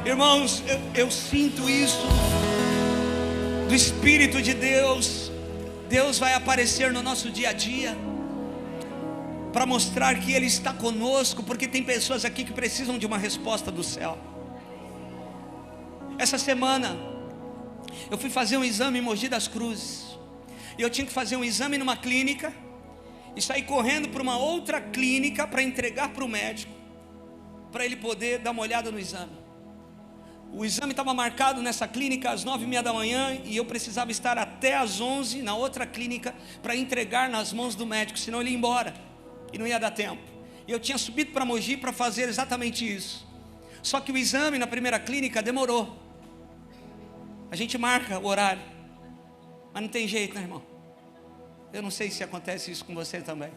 Irmãos, eu sinto isso do Espírito de Deus. Deus vai aparecer no nosso dia a dia para mostrar que Ele está conosco, porque tem pessoas aqui que precisam de uma resposta do céu. Essa semana eu fui fazer um exame em Mogi das Cruzes, e eu tinha que fazer um exame numa clínica e sair correndo para uma outra clínica para entregar para o médico, para ele poder dar uma olhada no exame. O exame estava marcado nessa clínica às 9h30 da manhã, e eu precisava estar até às 11h na outra clínica para entregar nas mãos do médico, senão ele ia embora e não ia dar tempo. E eu tinha subido para Mogi para fazer exatamente isso. Só que o exame na primeira clínica demorou. A gente marca o horário, mas não tem jeito, né, irmão? Eu não sei se acontece isso com você também.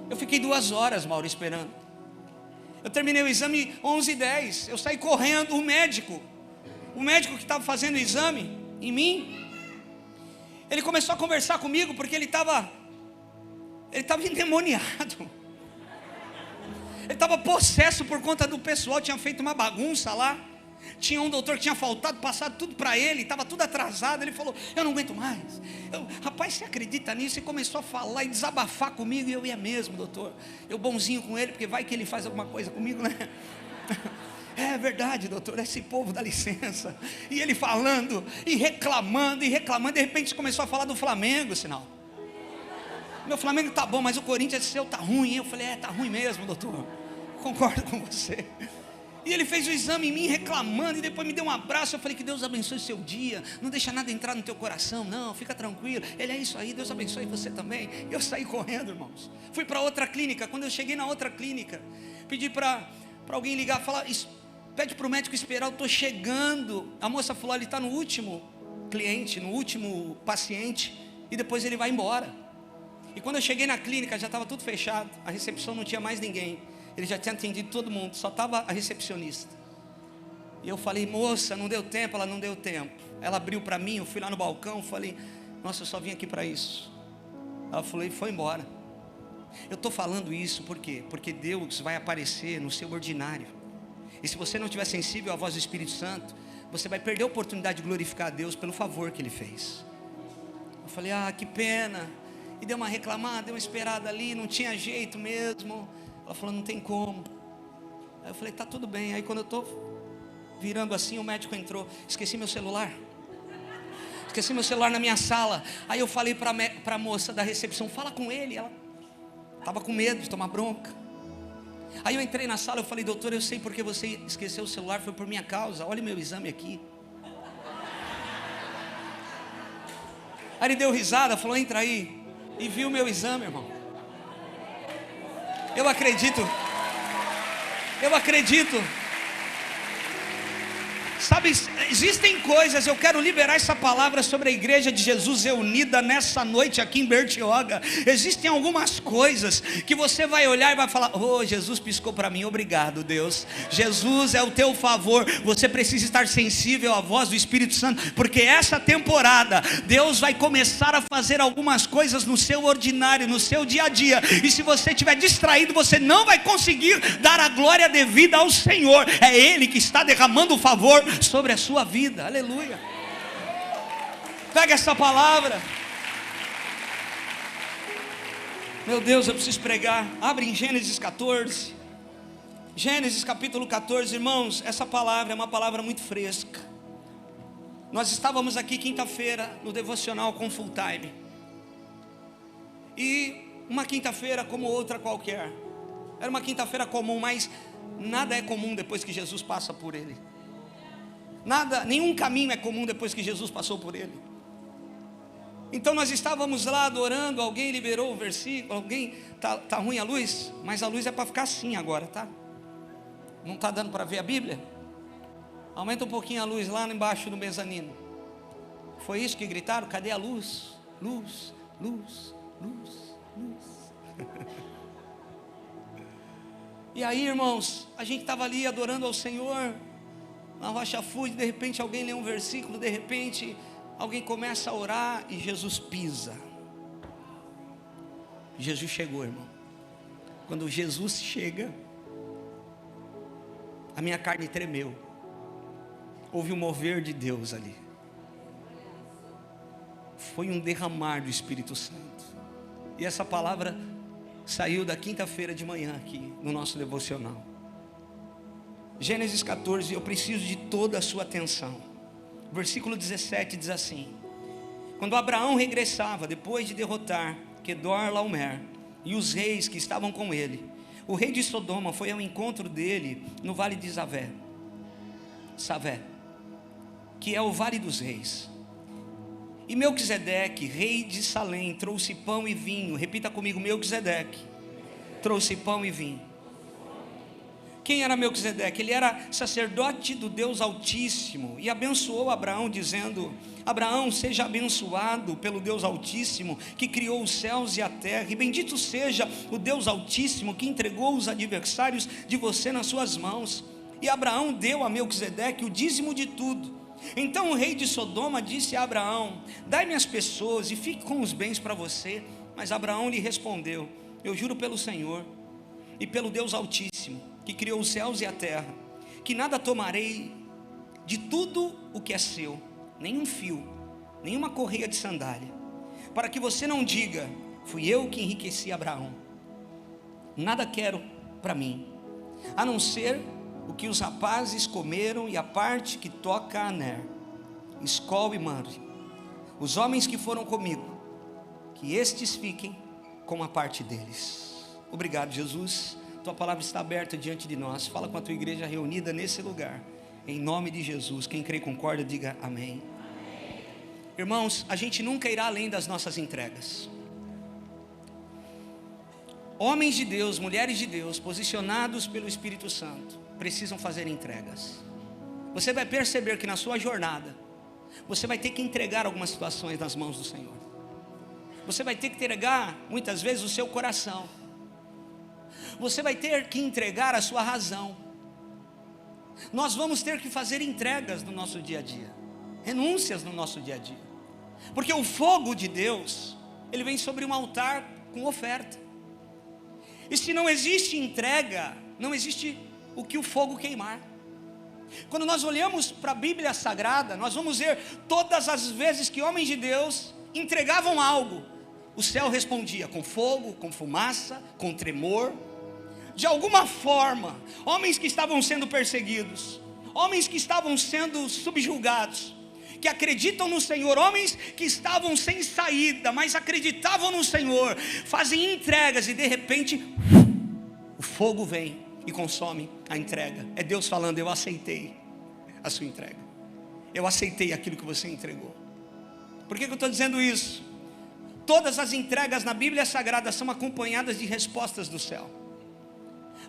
Eu fiquei 2 horas, Mauro, esperando. Eu terminei o exame 11h10. Eu saí correndo. O médico que estava fazendo o exame em mim, ele começou a conversar comigo, porque ele estava endemoniado. Ele estava possesso por conta do pessoal. Tinha feito uma bagunça lá. Tinha um doutor que tinha faltado, passado tudo para ele, estava tudo atrasado. Ele falou: eu não aguento mais. Rapaz, você acredita nisso? E começou a falar e desabafar comigo. E eu ia mesmo, doutor. Eu bonzinho com ele, porque vai que ele faz alguma coisa comigo, né? É verdade, doutor, esse povo dá licença. E ele falando e reclamando. De repente começou a falar do Flamengo, sinal. Meu Flamengo tá bom, mas o Corinthians seu tá ruim. Eu falei: tá ruim mesmo, doutor. Concordo com você. E ele fez o exame em mim reclamando, e depois me deu um abraço. Eu falei: que Deus abençoe o seu dia, não deixa nada entrar no teu coração, não, fica tranquilo. Ele: é isso aí, Deus abençoe você também. Eu saí correndo, irmãos. Fui para outra clínica. Quando eu cheguei na outra clínica, pedi para alguém ligar, falar: pede para o médico esperar, eu estou chegando. A moça falou: ele está no último cliente, no último paciente, e depois ele vai embora. E quando eu cheguei na clínica, já estava tudo fechado, a recepção não tinha mais ninguém. Ele já tinha atendido todo mundo, só estava a recepcionista. E eu falei: moça, não deu tempo. Ela: não deu tempo. Ela abriu para mim, eu fui lá no balcão, falei: nossa, eu só vim aqui para isso. Ela falou e foi embora. Eu estou falando isso por quê? Porque Deus vai aparecer no seu ordinário. E se você não estiver sensível à voz do Espírito Santo, você vai perder a oportunidade de glorificar a Deus pelo favor que Ele fez. Eu falei: que pena. E deu uma reclamada, deu uma esperada ali, não tinha jeito mesmo. Ela falou: não tem como. Aí eu falei: tá tudo bem. Aí quando eu estou virando assim, o médico entrou. Esqueci meu celular na minha sala. Aí eu falei para a moça da recepção: fala com ele. Ela estava com medo de tomar bronca. Aí eu entrei na sala, eu falei: doutor, eu sei porque você esqueceu o celular, foi por minha causa. Olha o meu exame aqui. Aí ele deu risada, falou: entra aí. E viu o meu exame, irmão. Eu acredito. Sabe, existem coisas, eu quero liberar essa palavra sobre a igreja de Jesus reunida nessa noite aqui em Bertioga. Existem algumas coisas que você vai olhar e vai falar: oh, Jesus piscou para mim, obrigado, Deus. Jesus é o teu favor. Você precisa estar sensível à voz do Espírito Santo, porque essa temporada Deus vai começar a fazer algumas coisas no seu ordinário, no seu dia a dia. E se você estiver distraído, você não vai conseguir dar a glória devida ao Senhor. É Ele que está derramando o favor sobre a sua vida. Aleluia. Pega essa palavra. Meu Deus, eu preciso pregar. Abre em Gênesis 14. Gênesis capítulo 14, irmãos. Essa palavra é uma palavra muito fresca. Nós estávamos aqui quinta-feira no devocional com full time. E uma quinta-feira como outra qualquer. Era uma quinta-feira comum, mas nada é comum depois que Jesus passa por ele. Nada, nenhum caminho é comum depois que Jesus passou por ele. Então nós estávamos lá adorando. Alguém liberou o versículo. Alguém, tá ruim a luz? Mas a luz é para ficar assim agora, tá? Não está dando para ver a Bíblia? Aumenta um pouquinho a luz lá embaixo do mezanino. Foi isso que gritaram? Cadê a luz? Luz, luz, luz, luz. E aí, irmãos, a gente estava ali adorando ao Senhor na Rocha Food. De repente alguém lê um versículo, de repente alguém começa a orar e Jesus pisa. Jesus chegou, irmão. Quando Jesus chega, a minha carne tremeu. Houve um mover de Deus ali. Foi um derramar do Espírito Santo. E essa palavra saiu da quinta-feira de manhã aqui no nosso devocional. Gênesis 14, eu preciso de toda a sua atenção. Versículo 17 diz assim: quando Abraão regressava, depois de derrotar Quedorlaomer e os reis que estavam com ele, o rei de Sodoma foi ao encontro dele no vale de Savé, que é o vale dos reis. E Melquisedeque, rei de Salém, trouxe pão e vinho. Repita comigo: Melquisedeque trouxe pão e vinho. Quem era Melquisedeque? Ele era sacerdote do Deus Altíssimo e abençoou Abraão dizendo: Abraão, seja abençoado pelo Deus Altíssimo que criou os céus e a terra, e bendito seja o Deus Altíssimo que entregou os adversários de você nas suas mãos. E Abraão deu a Melquisedeque o dízimo de tudo. Então o rei de Sodoma disse a Abraão: dai-me as pessoas e fique com os bens para você. Mas Abraão lhe respondeu: eu juro pelo Senhor e pelo Deus Altíssimo que criou os céus e a terra, que nada tomarei de tudo o que é seu, nem um fio, nem uma correia de sandália, para que você não diga: fui eu que enriqueci Abraão. Nada quero para mim, a não ser o que os rapazes comeram e a parte que toca a Aner, Escol e Manre, os homens que foram comigo, que estes fiquem com a parte deles. Obrigado, Jesus. Tua palavra está aberta diante de nós. Fala com a tua igreja reunida nesse lugar, em nome de Jesus. Quem crê e concorda, diga amém. Amém. Irmãos, a gente nunca irá além das nossas entregas. Homens de Deus, mulheres de Deus, posicionados pelo Espírito Santo, precisam fazer entregas. Você vai perceber que na sua jornada você vai ter que entregar algumas situações nas mãos do Senhor. Você vai ter que entregar muitas vezes o seu coração. Você vai ter que entregar a sua razão. Nós vamos ter que fazer entregas no nosso dia a dia, renúncias no nosso dia a dia, porque o fogo de Deus, ele vem sobre um altar com oferta. E se não existe entrega, não existe o que o fogo queimar. Quando nós olhamos para a Bíblia Sagrada, nós vamos ver todas as vezes que homens de Deus entregavam algo, o céu respondia com fogo, com fumaça, com tremor. De alguma forma, homens que estavam sendo perseguidos, homens que estavam sendo subjugados, que acreditam no Senhor, homens que estavam sem saída, mas acreditavam no Senhor, fazem entregas e de repente o fogo vem e consome a entrega. É Deus falando: eu aceitei a sua entrega, eu aceitei aquilo que você entregou. Por que eu estou dizendo isso? Todas as entregas na Bíblia Sagrada são acompanhadas de respostas do céu.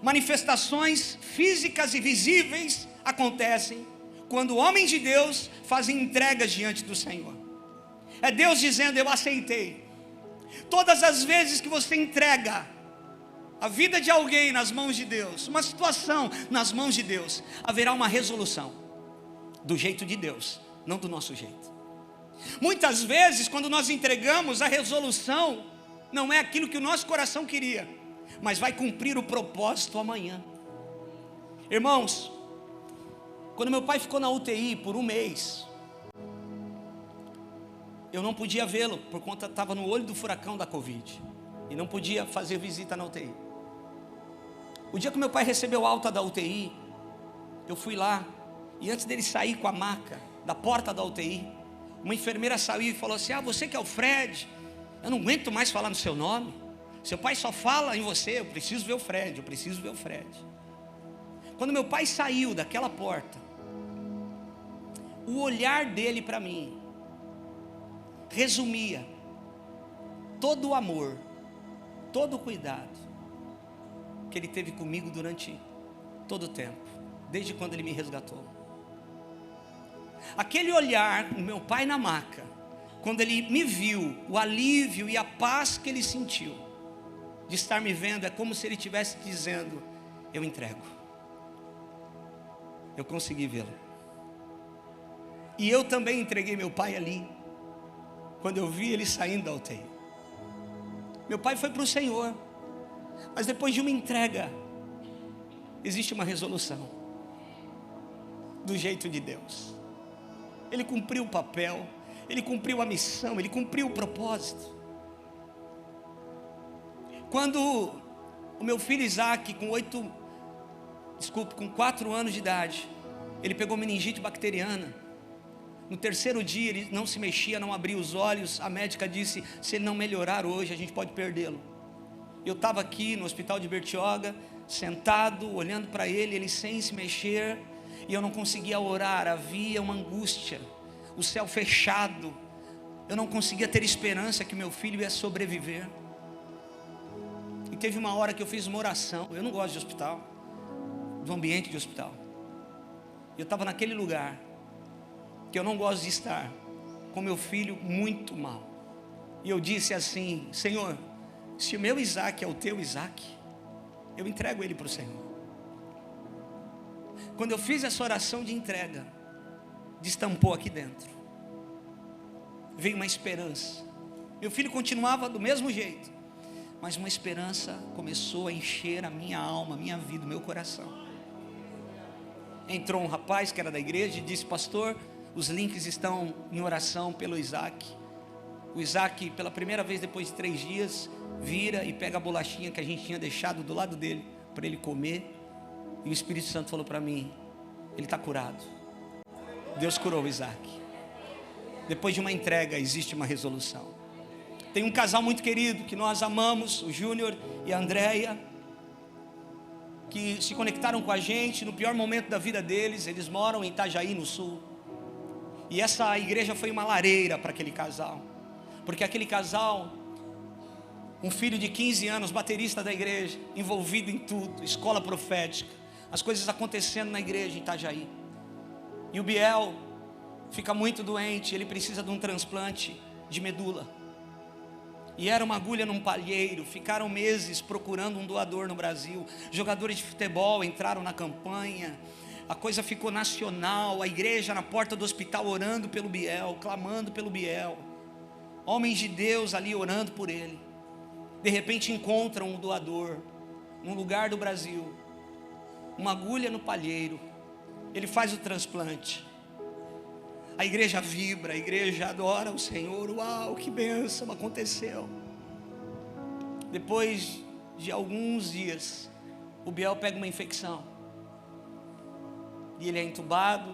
Manifestações físicas e visíveis acontecem quando homens de Deus fazem entregas diante do Senhor. É Deus dizendo: eu aceitei. Todas as vezes que você entrega a vida de alguém nas mãos de Deus, uma situação nas mãos de Deus, haverá uma resolução do jeito de Deus, não do nosso jeito. Muitas vezes quando nós entregamos, a resolução não é aquilo que o nosso coração queria, mas vai cumprir o propósito amanhã. Irmãos, quando meu pai ficou na UTI por um mês, eu não podia vê-lo, por conta estava no olho do furacão da Covid, e não podia fazer visita na UTI. O dia que meu pai recebeu alta da UTI, eu fui lá, e antes dele sair com a maca da porta da UTI, uma enfermeira saiu e falou assim: você que é o Fred, eu não aguento mais falar no seu nome, seu pai só fala em você, eu preciso ver o Fred, eu preciso ver o Fred. Quando meu pai saiu daquela porta, o olhar dele para mim resumia todo o amor, todo o cuidado que ele teve comigo durante todo o tempo, desde quando ele me resgatou. Aquele olhar, o meu pai na maca, quando ele me viu, o alívio e a paz que ele sentiu de estar me vendo, é como se ele estivesse dizendo: eu entrego. Eu consegui vê-lo. E eu também entreguei meu pai ali, quando eu vi ele saindo da UTI. Meu pai foi para o Senhor, mas depois de uma entrega, existe uma resolução. do jeito de Deus. Ele cumpriu o papel, ele cumpriu a missão, ele cumpriu o propósito. Quando o meu filho Isaac, com 4 anos de idade, ele pegou meningite bacteriana. No terceiro dia ele não se mexia, não abria os olhos. A médica disse: se ele não melhorar hoje, a gente pode perdê-lo. Eu estava aqui no hospital de Bertioga, sentado, olhando para ele, ele sem se mexer, e eu não conseguia orar, havia uma angústia, o céu fechado, eu não conseguia ter esperança que meu filho ia sobreviver. E teve uma hora que eu fiz uma oração. Eu não gosto de hospital, do ambiente de hospital. Eu estava naquele lugar que eu não gosto de estar, com meu filho muito mal. E eu disse assim: Senhor, se o meu Isaac é o teu Isaac, eu entrego ele para o Senhor. Quando eu fiz essa oração de entrega, destampou aqui dentro, veio uma esperança. Meu filho continuava do mesmo jeito, mas uma esperança começou a encher a minha alma, a minha vida, o meu coração. Entrou um rapaz que era da igreja e disse: pastor, os links estão em oração pelo Isaac. O Isaac, pela primeira vez depois de 3 dias, vira e pega a bolachinha que a gente tinha deixado do lado dele para ele comer. E o Espírito Santo falou para mim: ele está curado. Deus curou o Isaac. Depois de uma entrega existe uma resolução. Tem um casal muito querido que nós amamos, o Júnior e a Andréia, que se conectaram com a gente no pior momento da vida deles. Eles moram em Itajaí, no sul. E essa igreja foi uma lareira para aquele casal, porque aquele casal, um filho de 15 anos, baterista da igreja, envolvido em tudo, escola profética, as coisas acontecendo na igreja em Itajaí. E o Biel fica muito doente, ele precisa de um transplante de medula. E era uma agulha num palheiro. Ficaram meses procurando um doador no Brasil. Jogadores de futebol entraram na campanha. A coisa ficou nacional. A igreja na porta do hospital orando pelo Biel, clamando pelo Biel. Homens de Deus ali orando por ele. De repente encontram um doador num lugar do Brasil, uma agulha no palheiro. Ele faz o transplante. A igreja vibra, a igreja adora o Senhor. Uau, que bênção aconteceu. Depois de alguns dias, o Biel pega uma infecção e ele é entubado,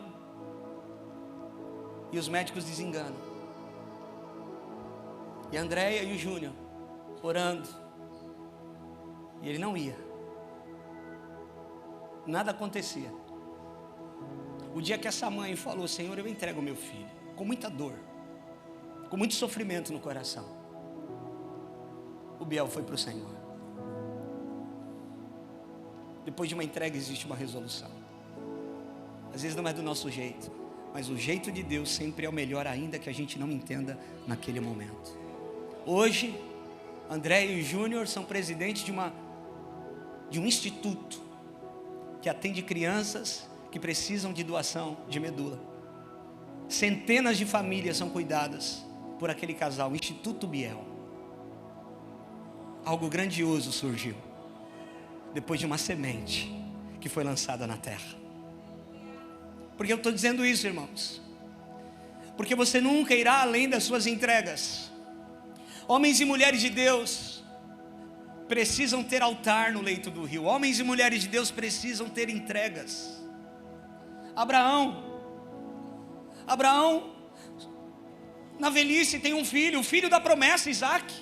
e os médicos desenganam. E a Andréia e o Júnior orando, e ele não ia. Nada acontecia. O dia que essa mãe falou: Senhor, eu entrego o meu filho, com muita dor, com muito sofrimento no coração, o Biel foi para o Senhor. Depois de uma entrega existe uma resolução. Às vezes não é do nosso jeito, mas o jeito de Deus sempre é o melhor, ainda que a gente não entenda naquele momento. Hoje, André e o Júnior são presidentes de um instituto que atende crianças que precisam de doação de medula. Centenas de famílias são cuidadas por aquele casal, o Instituto Biel. Algo grandioso surgiu depois de uma semente que foi lançada na terra. Por que eu estou dizendo isso, irmãos? Porque você nunca irá além das suas entregas. Homens e mulheres de Deus precisam ter altar no leito do rio. Homens e mulheres de Deus precisam ter entregas. Abraão, na velhice tem um filho, o filho da promessa, Isaac.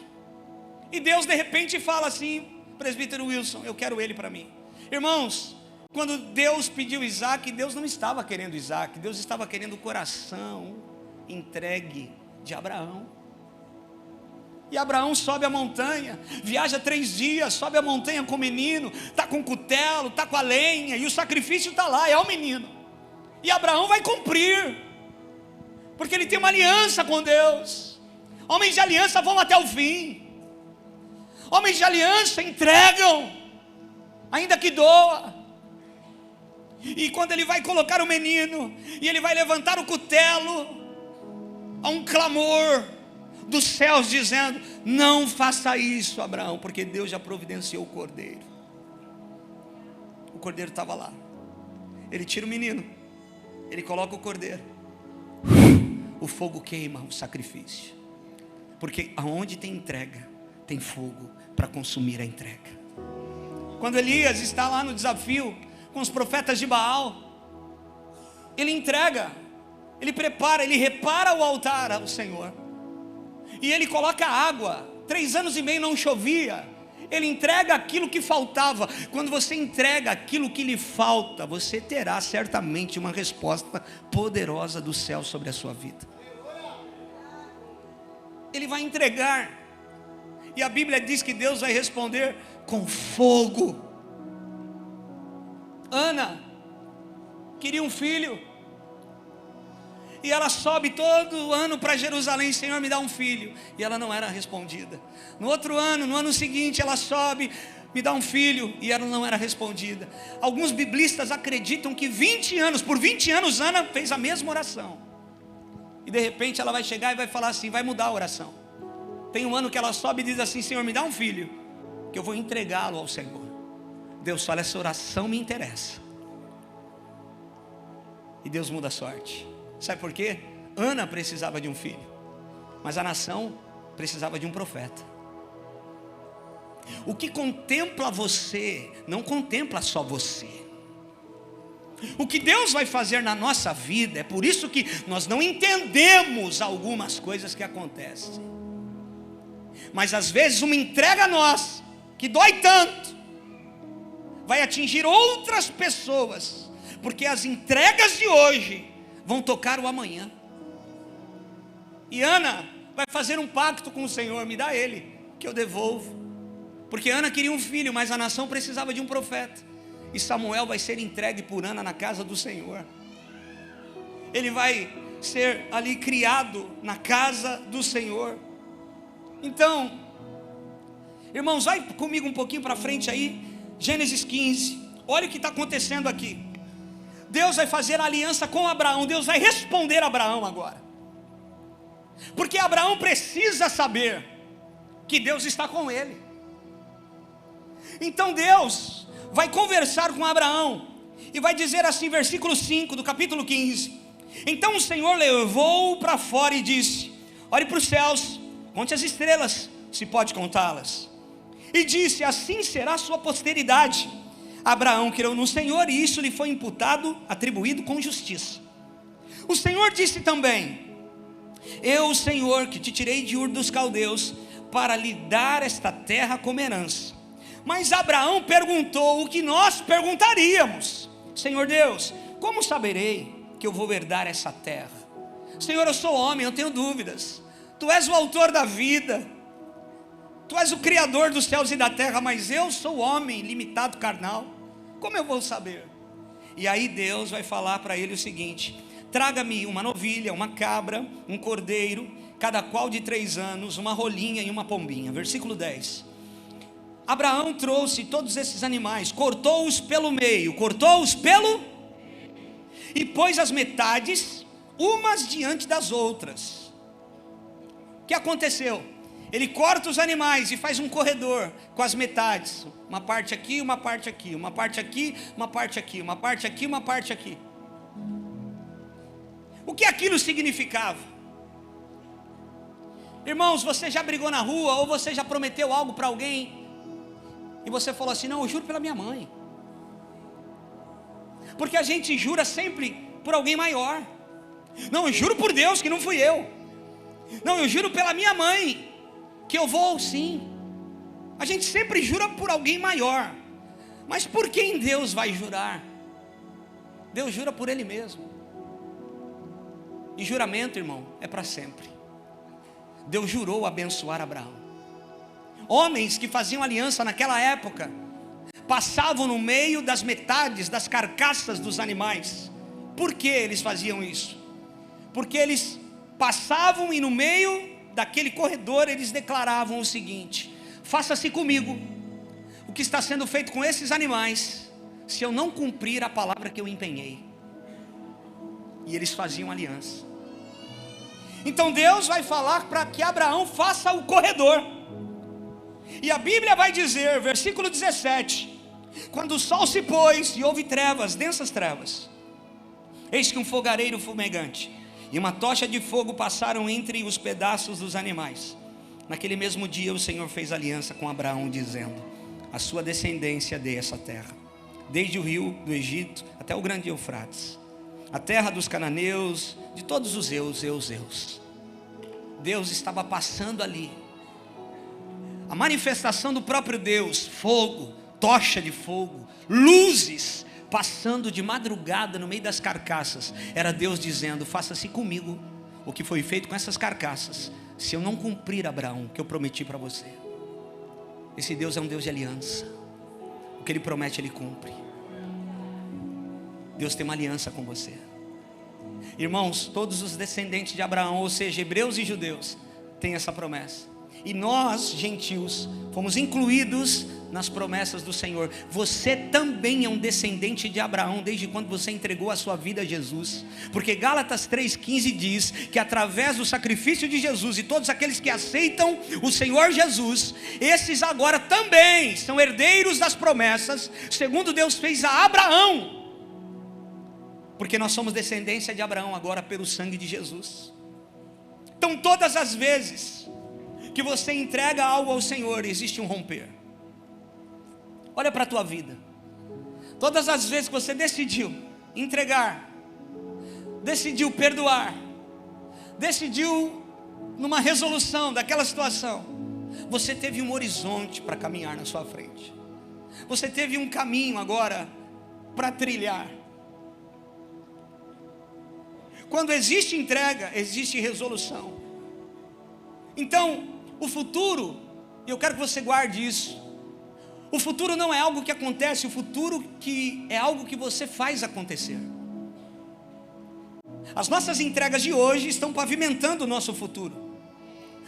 E Deus de repente fala assim: presbítero Wilson, eu quero ele para mim. Irmãos, quando Deus pediu Isaac, Deus não estava querendo Isaac, Deus estava querendo o coração entregue de Abraão. E Abraão sobe a montanha, viaja 3 dias, sobe a montanha com o menino, está com o cutelo, está com a lenha, e o sacrifício está lá, é o menino. E Abraão vai cumprir, porque ele tem uma aliança com Deus. Homens de aliança vão até o fim. Homens de aliança entregam, ainda que doa. E quando ele vai colocar o menino, e ele vai levantar o cutelo, há um clamor dos céus dizendo: não faça isso, Abraão, porque Deus já providenciou o cordeiro. O cordeiro estava lá. Ele tira o menino, Ele coloca o cordeiro, o fogo queima o sacrifício, porque aonde tem entrega, tem fogo para consumir a entrega. Quando Elias está lá no desafio com os profetas de Baal, ele entrega, ele prepara, ele repara o altar ao Senhor, e ele coloca água. 3 anos e meio não chovia. Ele entrega aquilo que faltava. Quando você entrega aquilo que lhe falta, você terá certamente uma resposta poderosa do céu sobre a sua vida. Ele vai entregar, e a Bíblia diz que Deus vai responder com fogo. Ana queria um filho, e ela sobe todo ano para Jerusalém: Senhor, me dá um filho. E ela não era respondida. No outro ano, no ano seguinte, ela sobe: me dá um filho. E ela não era respondida. Alguns biblistas acreditam que por 20 anos Ana fez a mesma oração. E de repente ela vai chegar e vai falar assim, vai mudar a oração. Tem um ano que ela sobe e diz assim: Senhor, me dá um filho, que eu vou entregá-lo ao Senhor. Deus fala: essa oração me interessa. E Deus muda a sorte. Sabe por quê? Ana precisava de um filho, mas a nação precisava de um profeta. O que contempla você, não contempla só você. O que Deus vai fazer na nossa vida, é por isso que nós não entendemos algumas coisas que acontecem. Mas às vezes uma entrega a nós, que dói tanto, vai atingir outras pessoas, porque as entregas de hoje vão tocar o amanhã. E Ana vai fazer um pacto com o Senhor: me dá ele, que eu devolvo. Porque Ana queria um filho, mas a nação precisava de um profeta. E Samuel vai ser entregue por Ana na casa do Senhor. Ele vai ser ali criado na casa do Senhor. Então, irmãos, vai comigo um pouquinho para frente aí, Gênesis 15. Olha o que está acontecendo aqui. Deus vai fazer aliança com Abraão. Deus vai responder a Abraão agora, porque Abraão precisa saber que Deus está com ele. Então Deus vai conversar com Abraão e vai dizer assim, versículo 5 do capítulo 15: então o Senhor levou-o para fora e disse: olhe para os céus, conte as estrelas, se pode contá-las. E disse: assim será a sua posteridade. Abraão creu no Senhor, e isso lhe foi imputado, atribuído com justiça. O Senhor disse também: eu, o Senhor, que te tirei de Ur dos Caldeus, para lhe dar esta terra como herança. Mas Abraão perguntou o que nós perguntaríamos: Senhor Deus, como saberei que eu vou herdar essa terra? Senhor, eu sou homem, eu tenho dúvidas. Tu és o autor da vida, Tu és o criador dos céus e da terra, mas eu sou homem limitado, carnal. Como eu vou saber? E aí Deus vai falar para ele o seguinte: traga-me uma novilha, uma cabra, um cordeiro, cada qual de 3 anos, uma rolinha e uma pombinha. Versículo 10. Abraão trouxe todos esses animais, cortou-os pelo meio, e pôs as metades umas diante das outras. O que aconteceu? Ele corta os animais e faz um corredor com as metades, uma parte aqui, uma parte aqui, uma parte aqui, uma parte aqui, uma parte aqui, uma parte aqui. O que aquilo significava? Irmãos, você já brigou na rua, ou você já prometeu algo para alguém e você falou assim: não, eu juro pela minha mãe. Porque a gente jura sempre por alguém maior. Não, eu juro por Deus que não fui eu. Não, eu juro pela minha mãe que eu vou sim. A gente sempre jura por alguém maior. Mas por quem Deus vai jurar? Deus jura por Ele mesmo. E juramento, irmão, é para sempre. Deus jurou abençoar Abraão. Homens que faziam aliança naquela época passavam no meio das metades das carcaças dos animais. Por que eles faziam isso? Porque eles passavam e no meio daquele corredor eles declaravam o seguinte: faça-se comigo o que está sendo feito com esses animais, se eu não cumprir a palavra que eu empenhei. E eles faziam aliança. Então Deus vai falar para que Abraão faça o corredor. E a Bíblia vai dizer, versículo 17: quando o sol se pôs e houve trevas, densas trevas, Eis que um fogareiro fumegante e uma tocha de fogo passaram entre os pedaços dos animais. Naquele mesmo dia o Senhor fez aliança com Abraão, dizendo: a sua descendência dê essa terra, desde o rio do Egito até o grande Eufrates, a terra dos cananeus, de todos os Eus. Deus estava passando ali, a manifestação do próprio Deus, fogo, tocha de fogo, luzes, passando de madrugada no meio das carcaças. Era Deus dizendo: faça-se comigo o que foi feito com essas carcaças, se eu não cumprir, Abraão, o que eu prometi para você. Esse Deus é um Deus de aliança. O que Ele promete, Ele cumpre. Deus tem uma aliança com você. Irmãos, todos os descendentes de Abraão, ou seja, hebreus e judeus, têm essa promessa. E nós, gentios, fomos incluídos nas promessas do Senhor. Você também é um descendente de Abraão, desde quando você entregou a sua vida a Jesus. Porque Gálatas 3,15 diz que através do sacrifício de Jesus, e todos aqueles que aceitam o Senhor Jesus, esses agora também são herdeiros das promessas, segundo Deus fez a Abraão. Porque nós somos descendência de Abraão agora pelo sangue de Jesus. Então todas as vezes que você entrega algo ao Senhor, existe um romper. Olha para a tua vida. Todas as vezes que você decidiu entregar, decidiu perdoar, decidiu numa resolução daquela situação, você teve um horizonte para caminhar na sua frente. Você teve um caminho agora para trilhar. Quando existe entrega, existe resolução. Então, o futuro, eu quero que você guarde isso. O futuro não é algo que acontece, o futuro que é algo que você faz acontecer. As nossas entregas de hoje estão pavimentando o nosso futuro.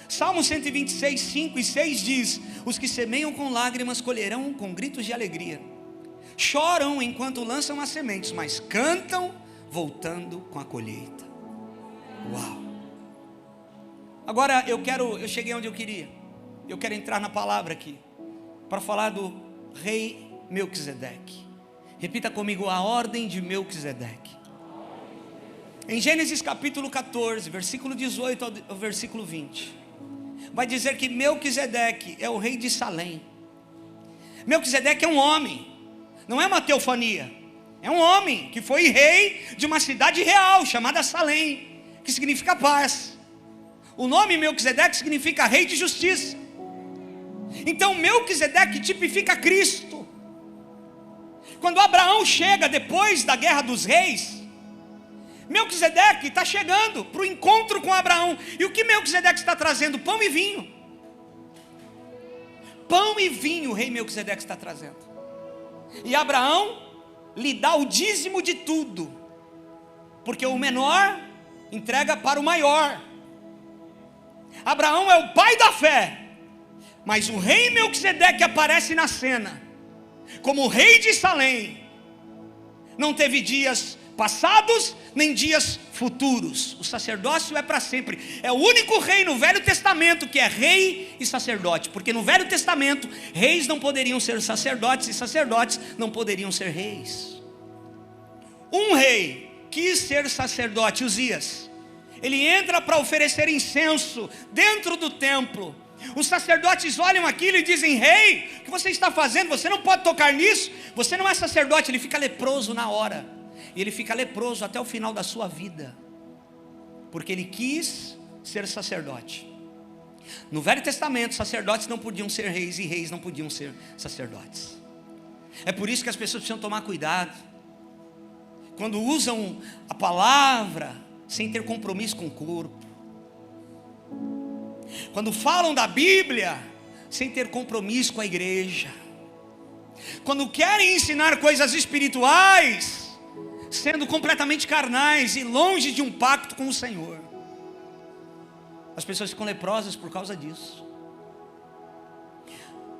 Salmo 126, 5 e 6 diz: os que semeiam com lágrimas colherão com gritos de alegria. Choram enquanto lançam as sementes, mas cantam voltando com a colheita. Uau! Agora eu cheguei onde eu queria. Eu quero entrar na palavra aqui, para falar do rei Melquisedeque. Repita comigo: a ordem de Melquisedeque. Em Gênesis capítulo 14, versículo 18 ao versículo 20, vai dizer que Melquisedeque é o rei de Salém. Melquisedeque é um homem, não é uma teofania. É um homem que foi rei de uma cidade real chamada Salém, que significa paz. O nome Melquisedeque significa rei de justiça. Então Melquisedeque tipifica Cristo. Quando Abraão chega depois da guerra dos reis, Melquisedeque está chegando para o encontro com Abraão. E o que Melquisedeque está trazendo? Pão e vinho. Pão e vinho o rei Melquisedeque está trazendo. E Abraão lhe dá o dízimo de tudo, porque o menor entrega para o maior. Abraão é o pai da fé, mas o rei Melquisedeque aparece na cena como rei de Salém. Não teve dias passados nem dias futuros. O sacerdócio é para sempre. É o único rei no Velho Testamento que é rei e sacerdote, porque no Velho Testamento reis não poderiam ser sacerdotes e sacerdotes não poderiam ser reis. Um rei quis ser sacerdote, Uzias. Ele entra para oferecer incenso dentro do templo. Os sacerdotes olham aquilo e dizem: rei, o que você está fazendo? Você não pode tocar nisso, você não é sacerdote. Ele fica leproso na hora. E ele fica leproso até o final da sua vida, porque ele quis ser sacerdote. No Velho Testamento, sacerdotes não podiam ser reis e reis não podiam ser sacerdotes. É por isso que as pessoas precisam tomar cuidado quando usam a palavra sem ter compromisso com o corpo, quando falam da Bíblia sem ter compromisso com a igreja, quando querem ensinar coisas espirituais sendo completamente carnais e longe de um pacto com o Senhor. As pessoas ficam leprosas por causa disso.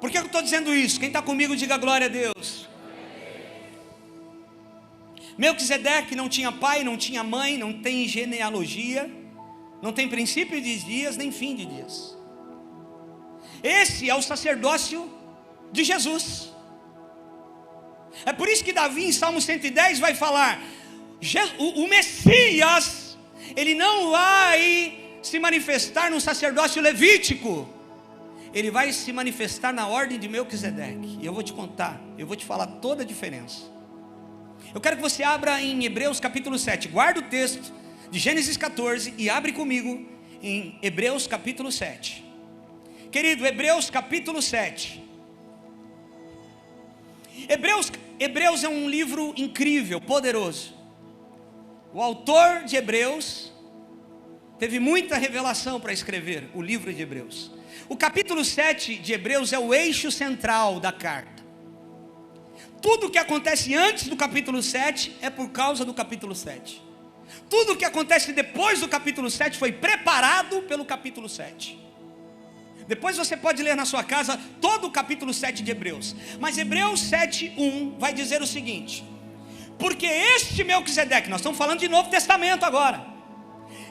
Por que eu estou dizendo isso? Quem está comigo diga glória a Deus. Melquisedeque não tinha pai, não tinha mãe, não tem genealogia, não tem princípio de dias, nem fim de dias. Esse é o sacerdócio de Jesus. É por isso que Davi em Salmo 110 vai falar: O Messias, ele não vai se manifestar no sacerdócio levítico, ele vai se manifestar na ordem de Melquisedeque. E eu vou te contar, eu vou te falar toda a diferença. Eu quero que você abra em Hebreus capítulo 7, guarda o texto de Gênesis 14 e abre comigo em Hebreus capítulo 7. Querido, Hebreus capítulo 7. Hebreus é um livro incrível, poderoso. O autor de Hebreus teve muita revelação para escrever o livro de Hebreus. O capítulo 7 de Hebreus é o eixo central da carta. Tudo que acontece antes do capítulo 7 é por causa do capítulo 7. Tudo que acontece depois do capítulo 7 foi preparado pelo capítulo 7. Depois você pode ler na sua casa todo o capítulo 7 de Hebreus. Mas Hebreus 7:1 vai dizer o seguinte: porque este Melquisedeque, nós estamos falando de Novo Testamento agora,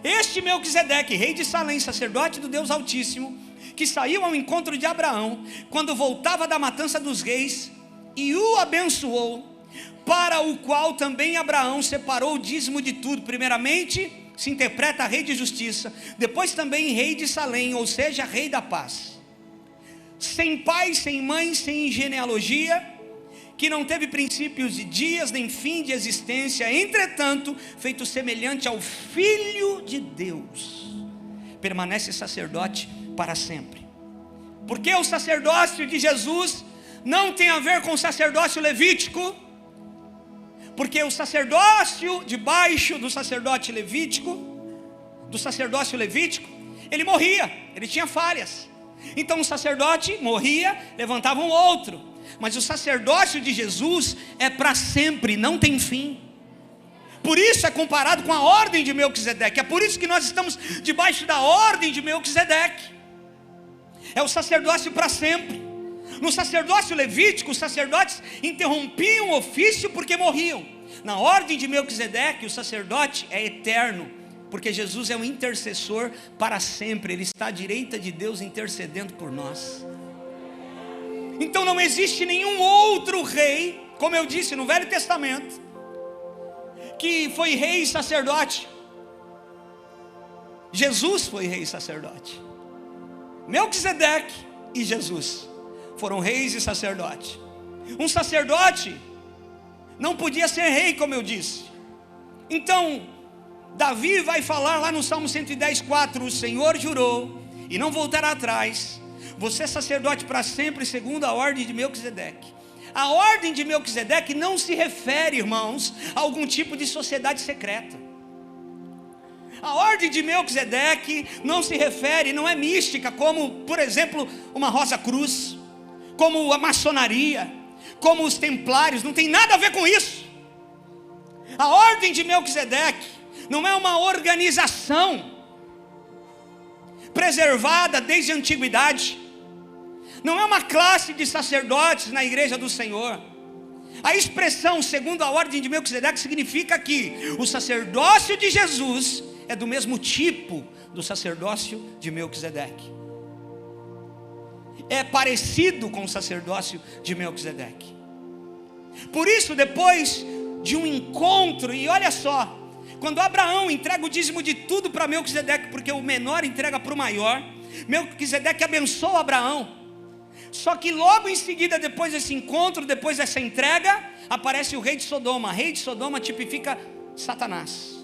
este Melquisedeque, rei de Salém, sacerdote do Deus Altíssimo, que saiu ao encontro de Abraão, quando voltava da matança dos reis, e o abençoou, para o qual também Abraão separou o dízimo de tudo. Primeiramente se interpreta rei de justiça, depois também rei de Salém, ou seja, rei da paz, sem pai, sem mãe, sem genealogia, que não teve princípios de dias, nem fim de existência, entretanto, feito semelhante ao Filho de Deus, permanece sacerdote para sempre. Porque o sacerdócio de Jesus não tem a ver com o sacerdócio levítico, porque o sacerdócio debaixo do sacerdote levítico, do sacerdócio levítico, ele morria, ele tinha falhas. Então o sacerdote morria, levantava um outro. Mas o sacerdócio de Jesus é para sempre, não tem fim. Por isso é comparado com a ordem de Melquisedeque. É por isso que nós estamos debaixo da ordem de Melquisedeque. É o sacerdócio para sempre. No sacerdócio levítico, os sacerdotes interrompiam o ofício porque morriam. Na ordem de Melquisedeque, o sacerdote é eterno, porque Jesus é um intercessor para sempre. Ele está à direita de Deus intercedendo por nós. Então não existe nenhum outro rei, como eu disse no Velho Testamento, que foi rei e sacerdote. Jesus foi rei e sacerdote. Melquisedeque e Jesus foram reis e sacerdotes. Um sacerdote não podia ser rei, como eu disse. Então Davi vai falar lá no Salmo 110:4: o Senhor jurou e não voltará atrás, você é sacerdote para sempre, segundo a ordem de Melquisedeque. A ordem de Melquisedeque não se refere, irmãos, a algum tipo de sociedade secreta. A ordem de Melquisedeque não se refere, não é mística, como, por exemplo, uma Rosa Cruz, como a maçonaria, como os templários. Não tem nada a ver com isso. A ordem de Melquisedeque não é uma organização preservada desde a antiguidade. Não é uma classe de sacerdotes na igreja do Senhor. A expressão segundo a ordem de Melquisedeque significa que o sacerdócio de Jesus é do mesmo tipo do sacerdócio de Melquisedeque. É parecido com o sacerdócio de Melquisedeque. Por isso, depois de um encontro, e olha só, quando Abraão entrega o dízimo de tudo para Melquisedeque, porque o menor entrega para o maior, Melquisedeque abençoa Abraão. Só que logo em seguida, depois desse encontro, depois dessa entrega, aparece o rei de Sodoma. Rei de Sodoma tipifica Satanás.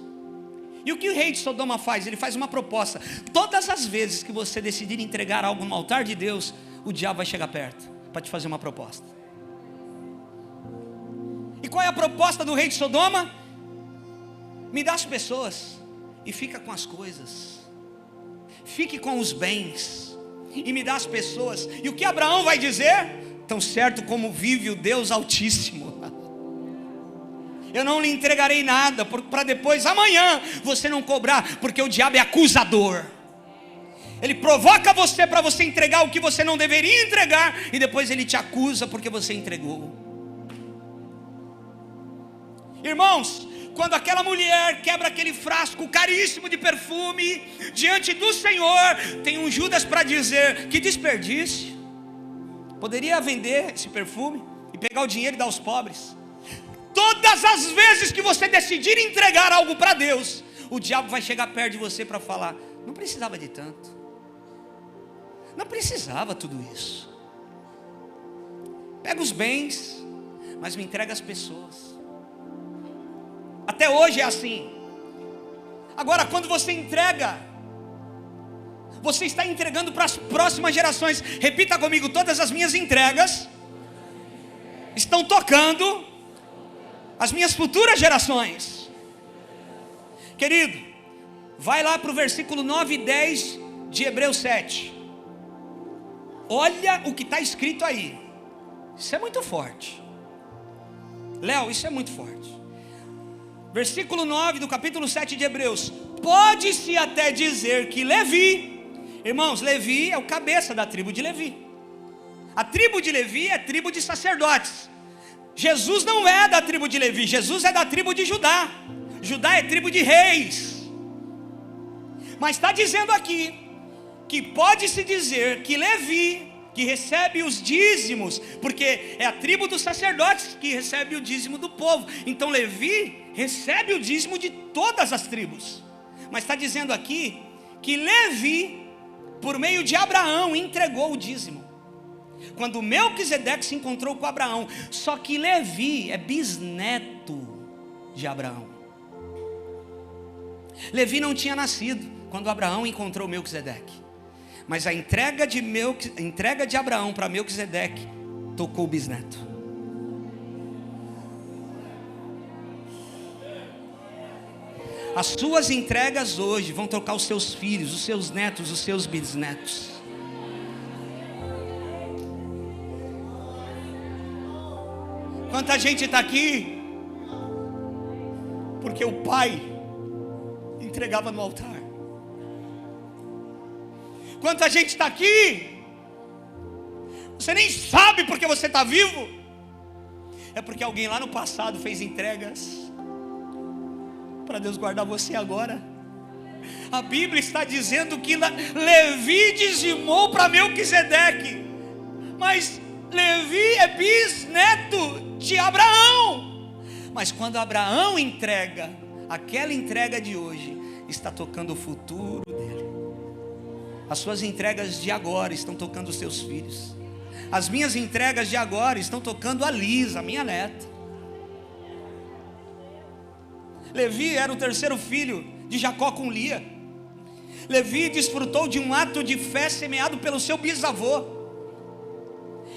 E o que o rei de Sodoma faz? Ele faz uma proposta. Todas as vezes que você decidir entregar algo no altar de Deus, o diabo vai chegar perto para te fazer uma proposta. E qual é a proposta do rei de Sodoma? Me dá as pessoas e fica com as coisas. Fique com os bens e me dá as pessoas. E o que Abraão vai dizer? Tão certo como vive o Deus Altíssimo, eu não lhe entregarei nada, para depois, amanhã, você não cobrar, porque o diabo é acusador. Ele provoca você para você entregar o que você não deveria entregar, e depois ele te acusa porque você entregou. Irmãos, quando aquela mulher quebra aquele frasco caríssimo de perfume diante do Senhor, tem um Judas para dizer: que desperdício, poderia vender esse perfume e pegar o dinheiro e dar aos pobres. Todas as vezes que você decidir entregar algo para Deus, o diabo vai chegar perto de você para falar: não precisava de tanto, não precisava tudo isso. Pega os bens, mas me entrega as pessoas. Até hoje é assim. Agora, quando você entrega, você está entregando para as próximas gerações. Repita comigo: todas as minhas entregas estão tocando as minhas futuras gerações. Querido, vai lá para o versículo 9 e 10 de Hebreus 7. Olha o que está escrito aí. Isso é muito forte. Léo, isso é muito forte. Versículo 9 do capítulo 7 de Hebreus. Pode-se até dizer que Levi, irmãos, Levi é o cabeça da tribo de Levi. A tribo de Levi é tribo de sacerdotes. Jesus não é da tribo de Levi, Jesus é da tribo de Judá. Judá é tribo de reis. Mas está dizendo aqui que pode-se dizer que Levi, que recebe os dízimos, porque é a tribo dos sacerdotes que recebe o dízimo do povo. Então Levi recebe o dízimo de todas as tribos. Mas está dizendo aqui que Levi, por meio de Abraão, entregou o dízimo. Quando Melquisedeque se encontrou com Abraão. Só que Levi é bisneto de Abraão. Levi não tinha nascido quando Abraão encontrou Melquisedeque. Mas a entrega de Abraão para Melquisedeque tocou o bisneto. As suas entregas hoje vão tocar os seus filhos, os seus netos, os seus bisnetos. Quanta gente está aqui porque o pai entregava no altar. Quanta gente está aqui, você nem sabe porque você está vivo. É porque alguém lá no passado fez entregas para Deus guardar você agora. A Bíblia está dizendo que Levi dizimou para Melquisedeque, mas Levi é bisneto de Abraão. Mas quando Abraão entrega, aquela entrega de hoje está tocando o futuro dele. As suas entregas de agora estão tocando os seus filhos. As minhas entregas de agora estão tocando a Lisa, minha neta. Levi era o terceiro filho de Jacó com Lia. Levi desfrutou de um ato de fé semeado pelo seu bisavô.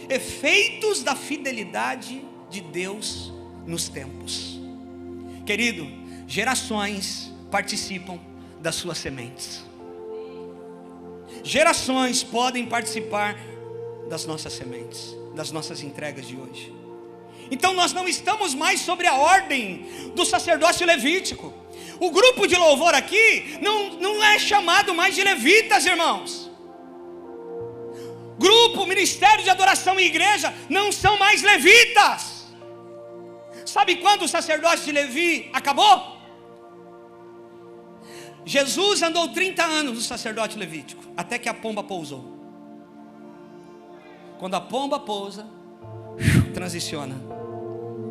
Efeitos da fidelidade de Deus nos tempos. Querido, gerações participam das suas sementes. Gerações podem participar das nossas sementes, das nossas entregas de hoje. Então nós não estamos mais sobre a ordem do sacerdócio levítico. O grupo de louvor aqui não é chamado mais de levitas, irmãos. Grupo, ministério de adoração e igreja não são mais levitas. Sabe quando o sacerdócio de Levi acabou? Jesus andou 30 anos no sacerdócio levítico, até que a pomba pousou. Quando a pomba pousa, transiciona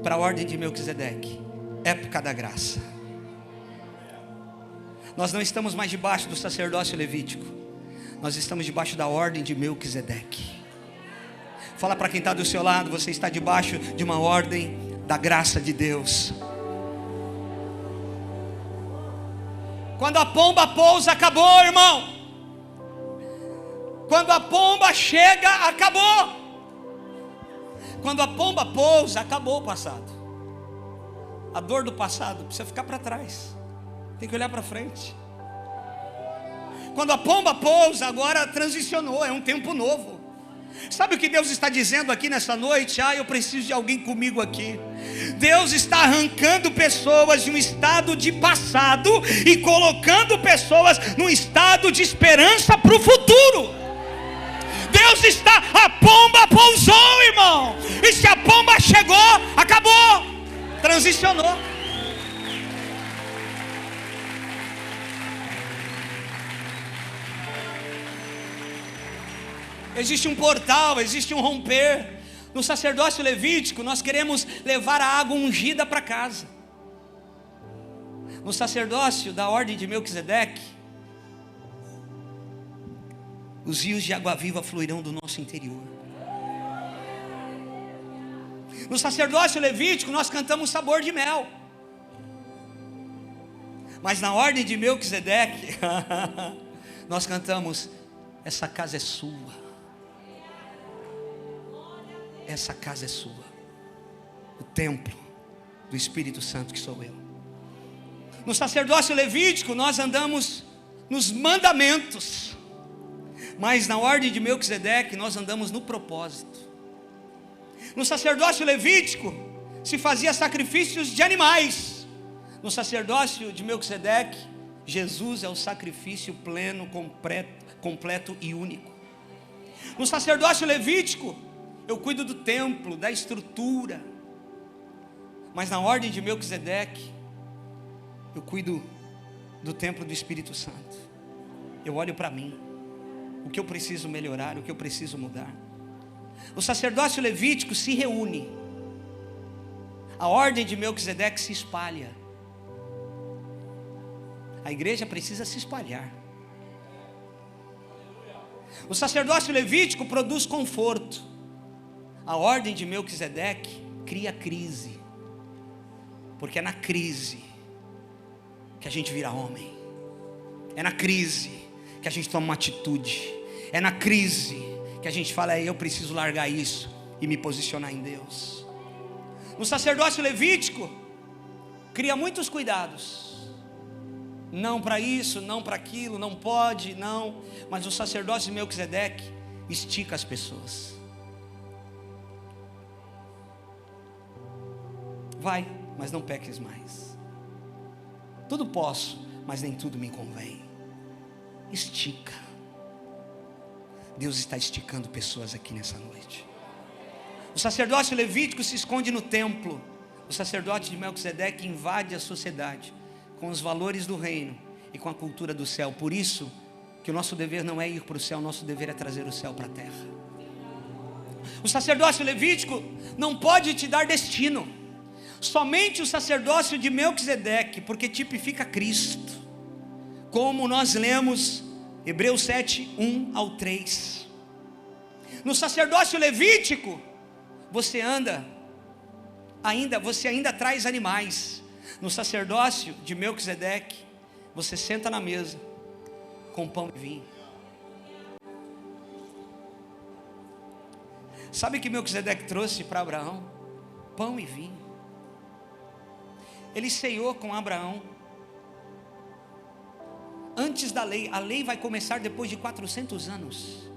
para a ordem de Melquisedeque, época da graça. Nós não estamos mais debaixo do sacerdócio levítico, nós estamos debaixo da ordem de Melquisedeque. Fala para quem está do seu lado: você está debaixo de uma ordem da graça de Deus. Quando a pomba pousa, acabou, irmão. Quando a pomba chega, acabou. Quando a pomba pousa, acabou o passado. A dor do passado precisa ficar para trás, tem que olhar para frente. Quando a pomba pousa, agora transicionou, é um tempo novo. Sabe o que Deus está dizendo aqui nessa noite? Eu preciso de alguém comigo aqui. Deus está arrancando pessoas de um estado de passado e colocando pessoas num estado de esperança para o futuro. Deus está, a pomba pousou, irmão. E se a pomba chegou, acabou, transicionou. Existe um portal, existe um romper. No sacerdócio levítico, nós queremos levar a água ungida para casa. No sacerdócio da ordem de Melquisedeque, os rios de água viva fluirão do nosso interior. No sacerdócio levítico, nós cantamos sabor de mel. Mas na ordem de Melquisedeque, nós cantamos: essa casa é sua. Essa casa é sua. O templo do Espírito Santo que sou eu. No sacerdócio levítico, nós andamos nos mandamentos. Mas na ordem de Melquisedeque, nós andamos no propósito. No sacerdócio levítico, se fazia sacrifícios de animais. No sacerdócio de Melquisedeque, Jesus é o sacrifício pleno, completo e único. No sacerdócio levítico, eu cuido do templo, da estrutura. Mas na ordem de Melquisedeque, eu cuido do templo do Espírito Santo. Eu olho para mim, o que eu preciso melhorar, o que eu preciso mudar. O sacerdócio levítico se reúne. A ordem de Melquisedeque se espalha. A igreja precisa se espalhar. O sacerdócio levítico produz conforto. A ordem de Melquisedeque cria crise. Porque é na crise que a gente vira homem. É na crise que a gente toma uma atitude. É na crise que a gente fala: eu preciso largar isso e me posicionar em Deus. No sacerdócio levítico, cria muitos cuidados. Não para isso, não para aquilo, não pode, não. Mas o sacerdócio de Melquisedeque estica as pessoas. Vai, mas não peques mais. Tudo posso, mas nem tudo me convém. Estica. Deus está esticando pessoas aqui nessa noite. O sacerdócio levítico se esconde no templo. O sacerdote de Melquisedeque invade a sociedade com os valores do reino e com a cultura do céu. Por isso que o nosso dever não é ir para o céu, o nosso dever é trazer o céu para a terra. O sacerdócio levítico não pode te dar destino. Somente o sacerdócio de Melquisedeque, porque tipifica Cristo. Como nós lemos Hebreus 7, 1 ao 3. No sacerdócio levítico, você ainda traz animais. No sacerdócio de Melquisedeque, você senta na mesa com pão e vinho. Sabe o que Melquisedeque trouxe para Abraão? Pão e vinho. Ele ceiou com Abraão antes da lei. A lei vai começar depois de 400 anos.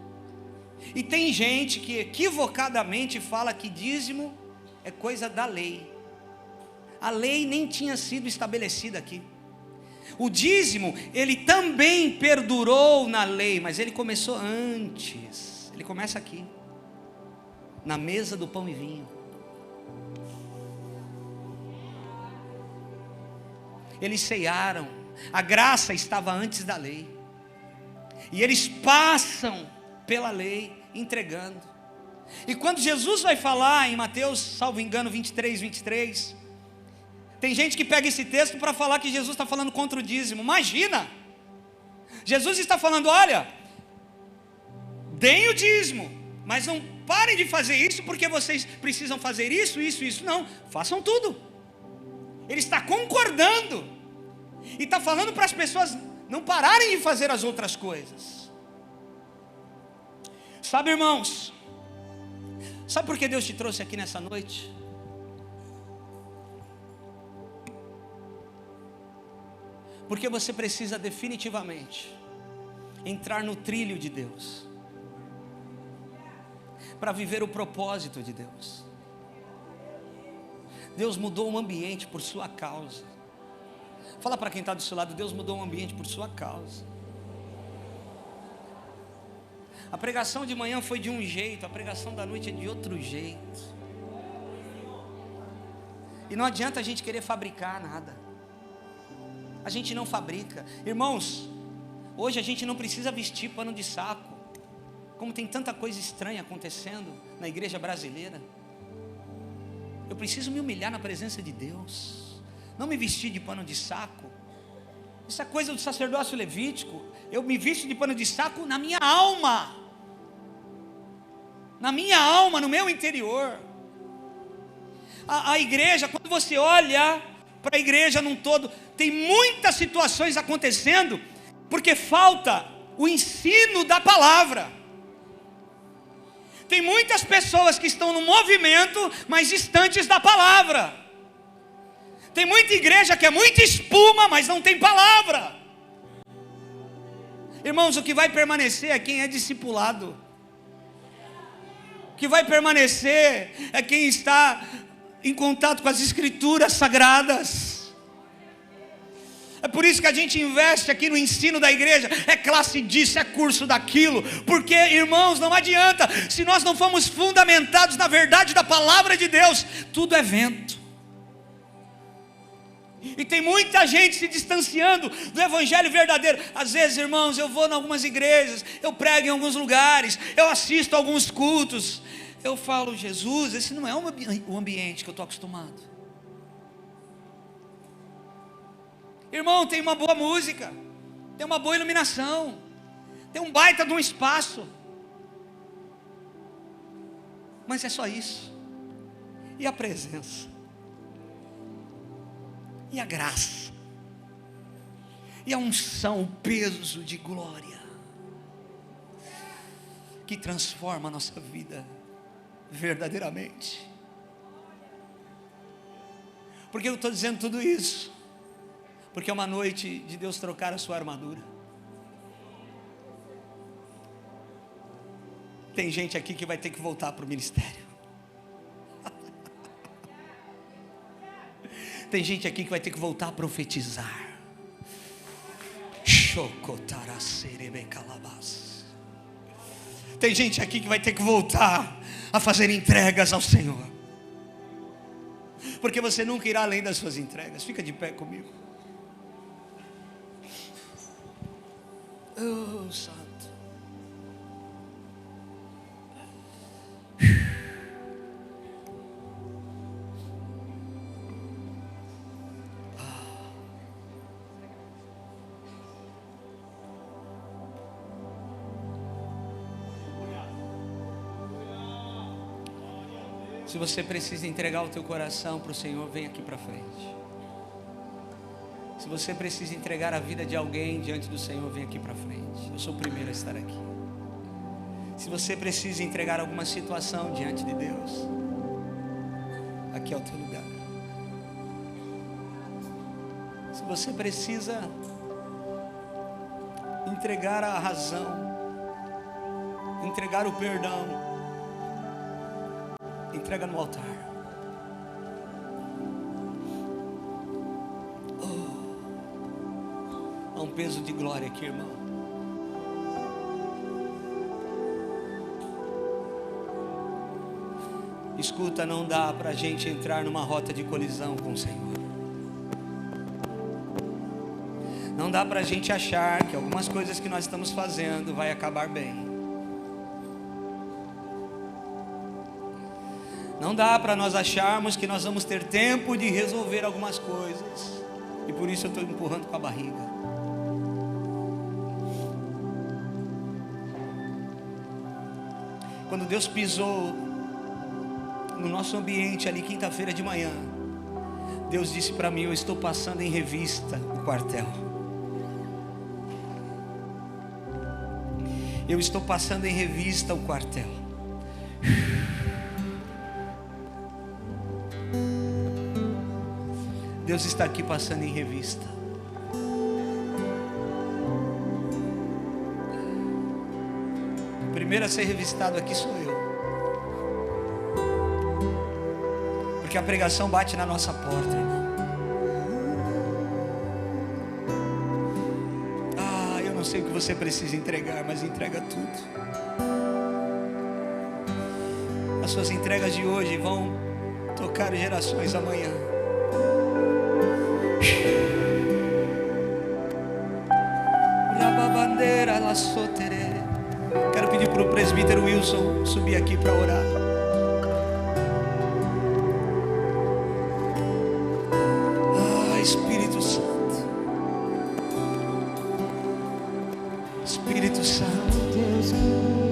E tem gente que equivocadamente fala que dízimo é coisa da lei. A lei nem tinha sido estabelecida aqui. O dízimo, ele também perdurou na lei, mas ele começou antes. Ele começa aqui, na mesa do pão e vinho. Eles ceiaram. A graça estava antes da lei. E eles passam pela lei, entregando. E quando Jesus vai falar em Mateus, salvo engano, 23, tem gente que pega esse texto para falar que Jesus está falando contra o dízimo. Imagina! Jesus está falando: olha, deem o dízimo, mas não parem de fazer isso porque vocês precisam fazer isso. Não, façam tudo. Ele está concordando e está falando para as pessoas não pararem de fazer as outras coisas. Sabe, irmãos, sabe por que Deus te trouxe aqui nessa noite? Porque você precisa definitivamente entrar no trilho de Deus, para viver o propósito de Deus. Deus mudou o ambiente por sua causa. Fala para quem está do seu lado: Deus mudou o ambiente por sua causa. A pregação de manhã foi de um jeito, a pregação da noite é de outro jeito. E não adianta a gente querer fabricar nada. A gente não fabrica. Irmãos, hoje a gente não precisa vestir pano de saco. como tem tanta coisa estranha acontecendo na igreja brasileira. Eu preciso me humilhar na presença de Deus, não me vestir de pano de saco. Isso é coisa do sacerdócio levítico. Eu me visto de pano de saco na minha alma, no meu interior. A igreja, quando você olha para a igreja num todo, tem muitas situações acontecendo, porque falta o ensino da palavra. Tem muitas pessoas que estão no movimento, mas distantes da palavra. Tem muita igreja que é muita espuma, mas não tem palavra. Irmãos, o que vai permanecer é quem é discipulado. O que vai permanecer é quem está em contato com as escrituras sagradas. É por isso que a gente investe aqui no ensino da igreja. É classe disso, é curso daquilo. Porque, irmãos, não adianta. Se nós não formos fundamentados na verdade da palavra de Deus, tudo é vento. E tem muita gente se distanciando do evangelho verdadeiro. Às vezes, irmãos, eu vou em algumas igrejas, eu prego em alguns lugares, eu assisto a alguns cultos. Eu falo, Jesus, esse não é o ambiente que eu estou acostumado. Irmão, tem uma boa música, tem uma boa iluminação, tem um baita de um espaço, mas é só isso. E a presença, e a graça, e a unção, o peso de glória, que transforma a nossa vida verdadeiramente. Por que eu estou dizendo tudo isso? Porque é uma noite de Deus trocar a sua armadura. Tem gente aqui que vai ter que voltar para o ministério. Tem gente aqui que vai ter que voltar a profetizar. Tem gente aqui que vai ter que voltar a fazer entregas ao Senhor. Porque você nunca irá além das suas entregas. Fica de pé comigo. Oh, Santo. Se você precisa entregar o teu coração para o Senhor, vem aqui para frente. Se você precisa entregar a vida de alguém diante do Senhor, vem aqui para frente. Eu sou o primeiro a estar aqui. Se você precisa entregar alguma situação diante de Deus, aqui é o teu lugar. Se você precisa entregar a razão, entregar o perdão, entrega no altar. Há um peso de glória aqui, irmão. Escuta, não dá para a gente entrar numa rota de colisão com o Senhor. Não dá para a gente achar que algumas coisas que nós estamos fazendo vai acabar bem. Não dá para nós acharmos que nós vamos ter tempo de resolver algumas coisas, e por isso eu estou empurrando com a barriga. Quando Deus pisou no nosso ambiente ali quinta-feira de manhã, Deus disse para mim: eu estou passando em revista o quartel. Eu estou passando em revista o quartel. Deus está aqui passando em revista. O primeiro a ser revistado aqui sou eu. Porque a pregação bate na nossa porta, irmão. Eu não sei o que você precisa entregar, mas entrega tudo. As suas entregas de hoje vão tocar gerações amanhã. Quero pedir para o presbítero Wilson subir aqui para orar. Ah, Espírito Santo. Espírito Santo.